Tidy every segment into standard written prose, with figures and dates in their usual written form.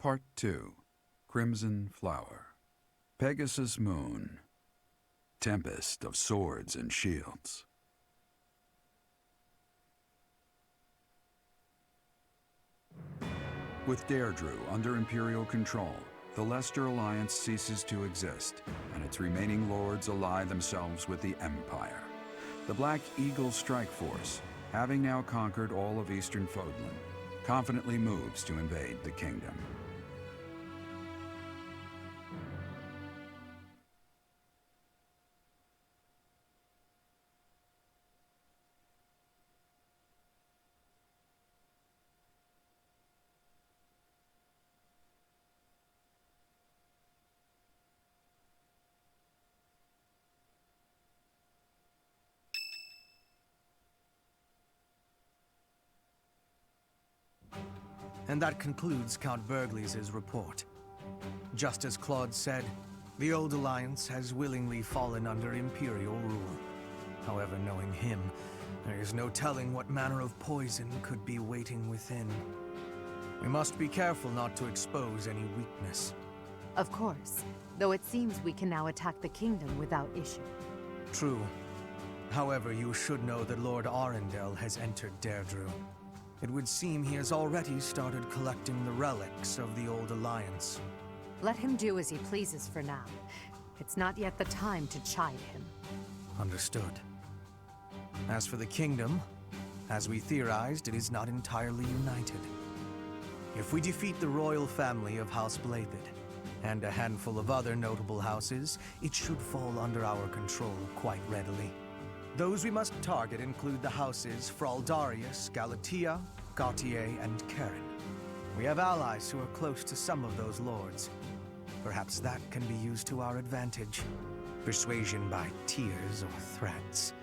Part 2. Crimson Flower. Pegasus Moon. Tempest of Swords and Shields. With Deirdre under Imperial control, the Leicester Alliance ceases to exist, and its remaining lords ally themselves with the Empire. The Black Eagle Strike Force, having now conquered all of Eastern Fodlan, confidently moves to invade the kingdom. And that concludes Count Burgleys' report. Just as Claude said, the Old Alliance has willingly fallen under Imperial rule. However, knowing him, there is no telling what manner of poison could be waiting within. We must be careful not to expose any weakness. Of course, though it seems we can now attack the kingdom without issue. True. However, you should know that Lord Arundel has entered Deirdre. It would seem he has already started collecting the relics of the Old Alliance. Let him do as he pleases for now. It's not yet the time to chide him. Understood. As for the kingdom, as we theorized, it is not entirely united. If we defeat the royal family of House Blathed, and a handful of other notable houses, it should fall under our control quite readily. Those we must target include the houses Fraldarius, Galatea, Gautier, and Karen. We have allies who are close to some of those lords. Perhaps that can be used to our advantage. Persuasion by tears or threats.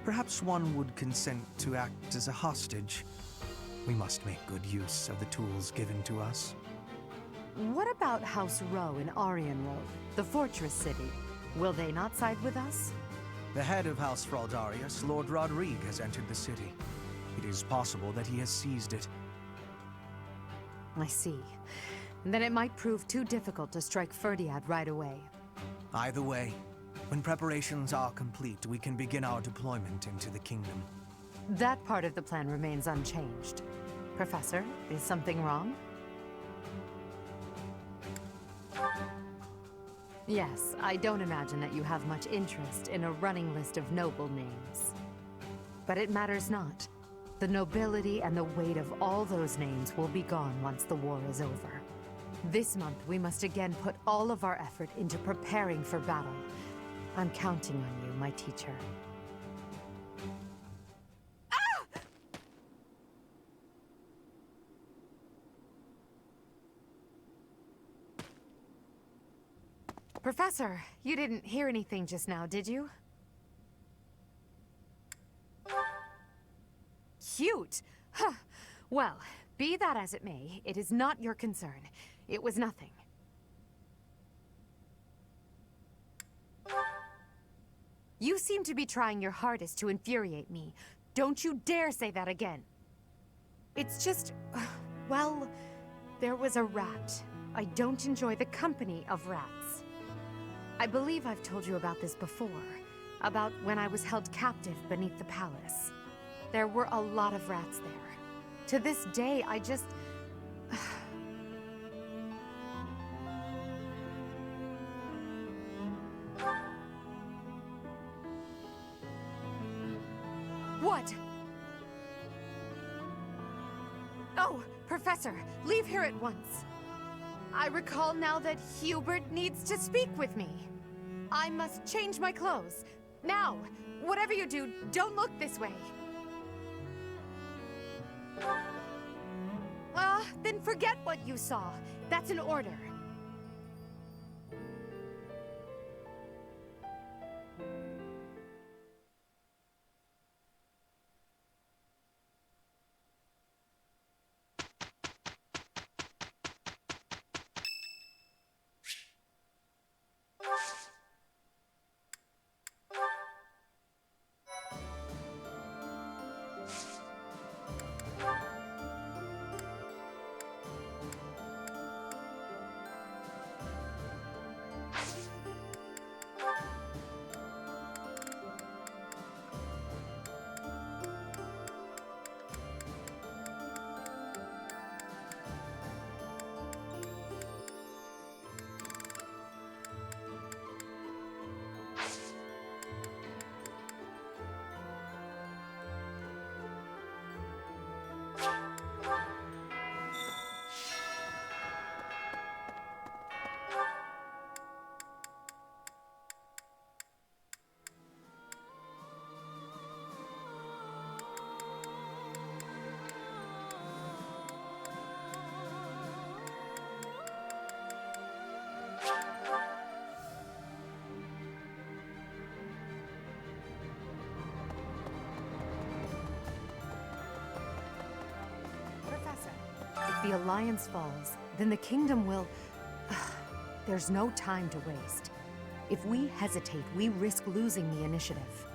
Perhaps one would consent to act as a hostage. We must make good use of the tools given to us. What about House Rowe in Aryan Road, the fortress city? Will they not side with us? The head of House Fraldarius, Lord Rodrigue, has entered the city. It is possible that he has seized it. I see. Then it might prove too difficult to strike Ferdiad right away. Either way, when preparations are complete, we can begin our deployment into the kingdom. That part of the plan remains unchanged. Professor, is something wrong? Yes, I don't imagine that you have much interest in a running list of noble names. But it matters not. The nobility and the weight of all those names will be gone once the war is over. This month, we must again put all of our effort into preparing for battle. I'm counting on you, my teacher. Professor, you didn't hear anything just now, did you? Cute! Huh. Well, be that as it may, it is not your concern. It was nothing. You seem to be trying your hardest to infuriate me. Don't you dare say that again. It's just... well, there was a rat. I don't enjoy the company of rats. I believe I've told you about this before, about when I was held captive beneath the palace. There were a lot of rats there. To this day, I just... What? Oh, Professor, leave here at once. I recall now that Hubert needs to speak with me. I must change my clothes. Now, whatever you do, don't look this way. Then forget what you saw. That's an order. the Alliance falls, then the kingdom will... There's no time to waste. If we hesitate, we risk losing the initiative.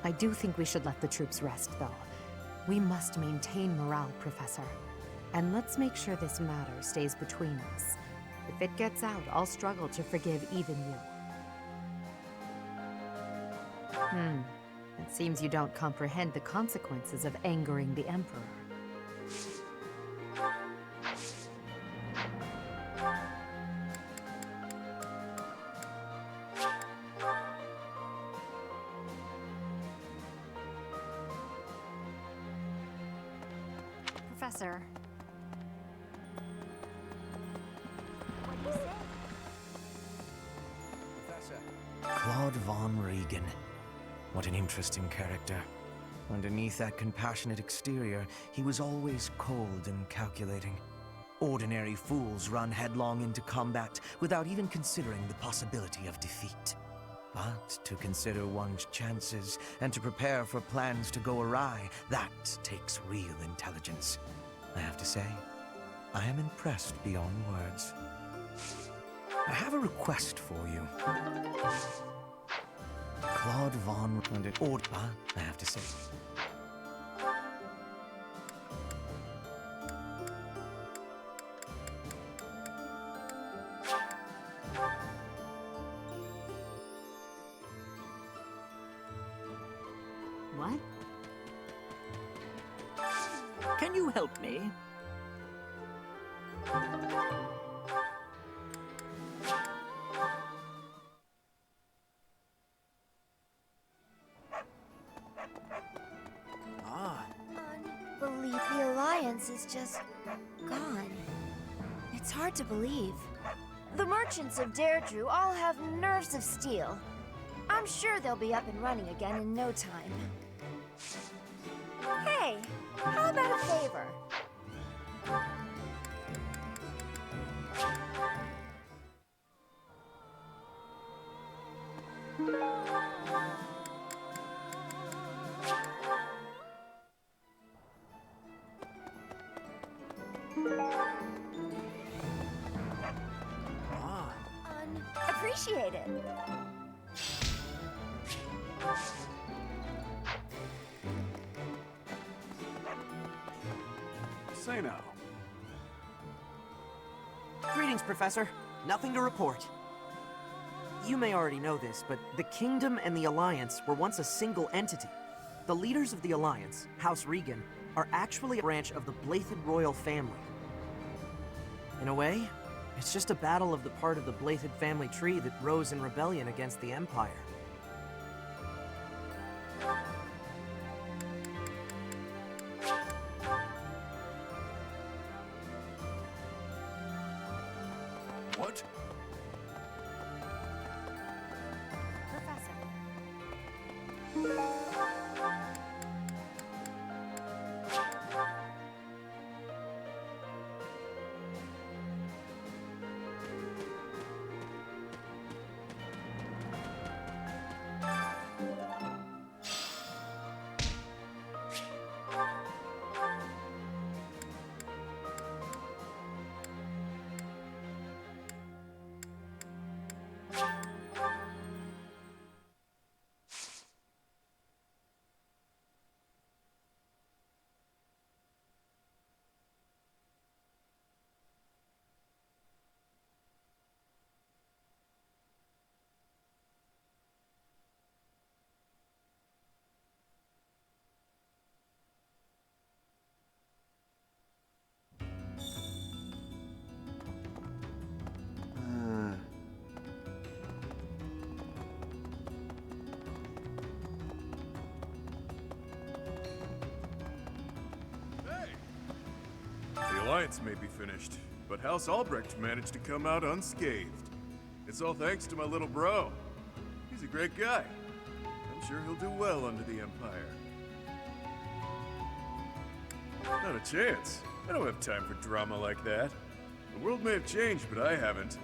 I do think we should let the troops rest, though. We must maintain morale, Professor. And let's make sure this matter stays between us. If it gets out, I'll struggle to forgive even you. It seems you don't comprehend the consequences of angering the Emperor. Professor. Claude von Regan. What an interesting character. Underneath that compassionate exterior, he was always cold and calculating. Ordinary fools run headlong into combat without even considering the possibility of defeat. But to consider one's chances and to prepare for plans to go awry, that takes real intelligence. I have to say, I am impressed beyond words. I have a request for you. Claude von Ordba, I have to say. What? Can you help me? Unbelieve the Alliance is just gone. It's hard to believe. The merchants of Deirdre all have nerves of steel. I'm sure they'll be up and running again in no time. Hey, how about a favor? Unappreciated. Say now. Greetings, Professor. Nothing to report. You may already know this, but the Kingdom and the Alliance were once a single entity. The leaders of the Alliance, House Regan, are actually a branch of the Blythed royal family. In a way, it's just a battle of the part of the Blythed family tree that rose in rebellion against the Empire. What? Professor. The Alliance may be finished, but House Albrecht managed to come out unscathed. It's all thanks to my little bro. He's a great guy. I'm sure he'll do well under the Empire. Not a chance. I don't have time for drama like that. The world may have changed, but I haven't.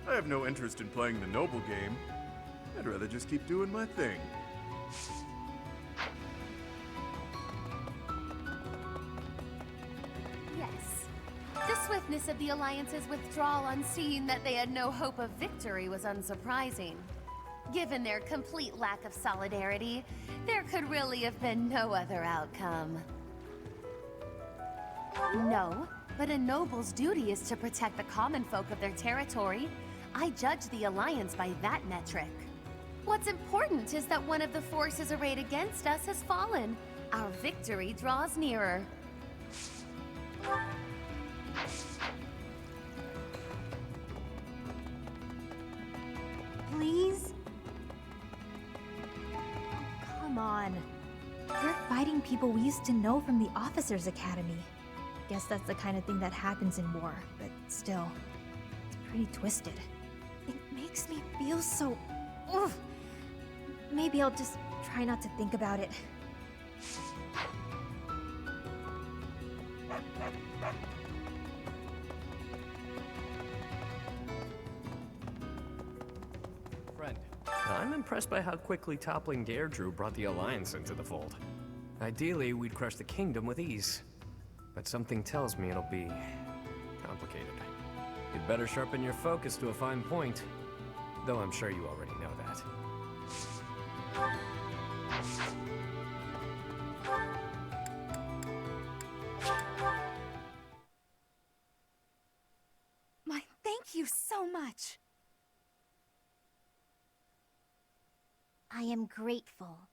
I have no interest in playing the noble game. I'd rather just keep doing my thing. Yes. The swiftness of the Alliance's withdrawal on seeing that they had no hope of victory was unsurprising. Given their complete lack of solidarity, there could really have been no other outcome. No, but a noble's duty is to protect the common folk of their territory. I judge the Alliance by that metric. What's important is that one of the forces arrayed against us has fallen. Our victory draws nearer. Please? Come on. They're fighting people we used to know from the Officers' Academy. Guess that's the kind of thing that happens in war, but still, it's pretty twisted. It makes me feel so... Ugh. Maybe I'll just try not to think about it. Friend, I'm impressed by how quickly toppling Deirdre brought the Alliance into the fold. Ideally, we'd crush the kingdom with ease. But something tells me it'll be complicated. You'd better sharpen your focus to a fine point, though I'm sure you already know that. Thank you so much. I am grateful.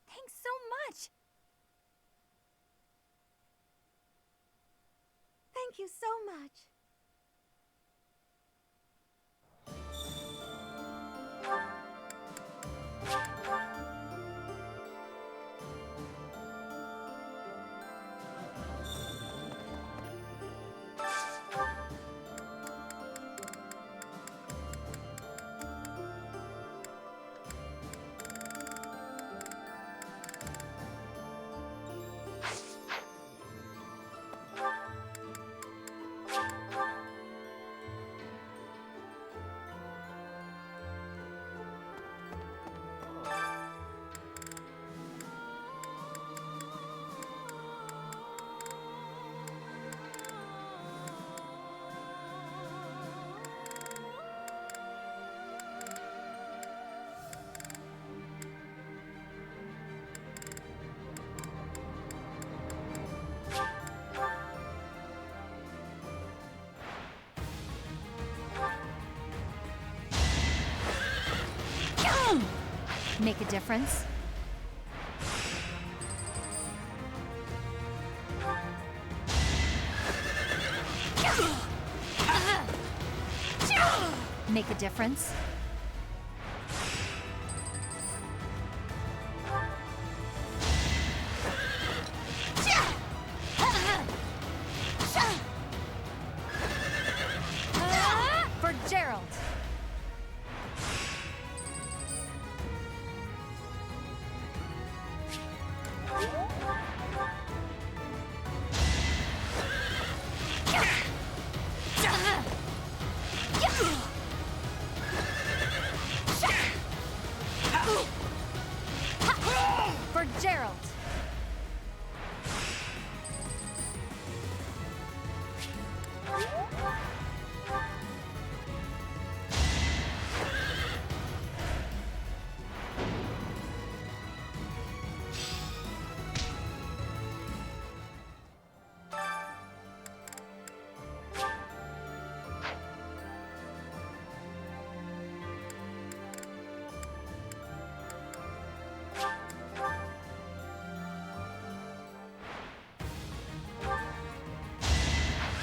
Thanks so much. Thank you so much. Make a difference? Make a difference? For Gerald! For Gerald!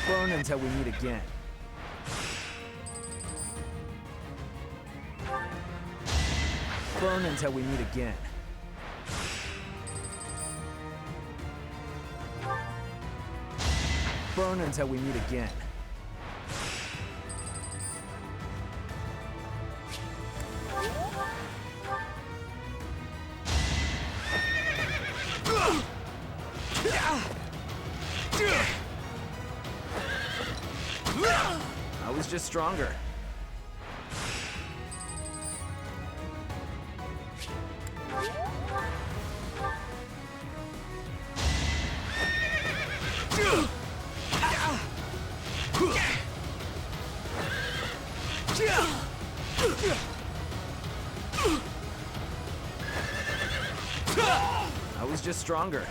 Burn until we meet again. Burn until we meet again. Burn until we meet again. I was just stronger. I was just stronger.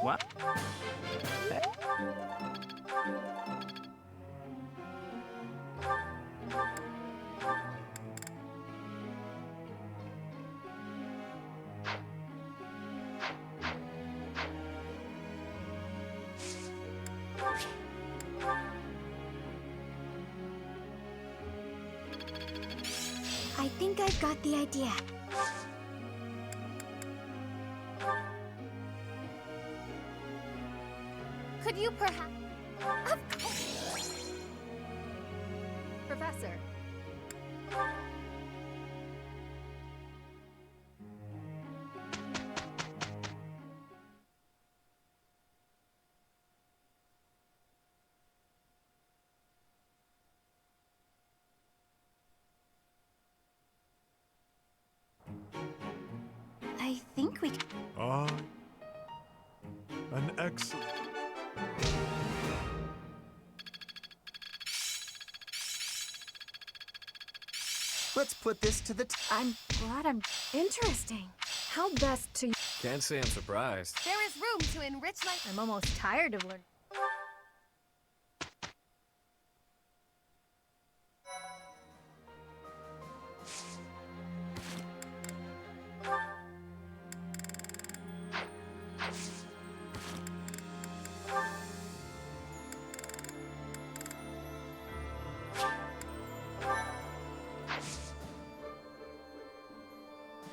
What? I think I've got the idea. Could you perhaps... Professor. I think we... Ah, an excellent... Let's put this to the I'm glad I'm interesting. How best to... Can't say I'm surprised. There is room to enrich life. I'm almost tired of learning.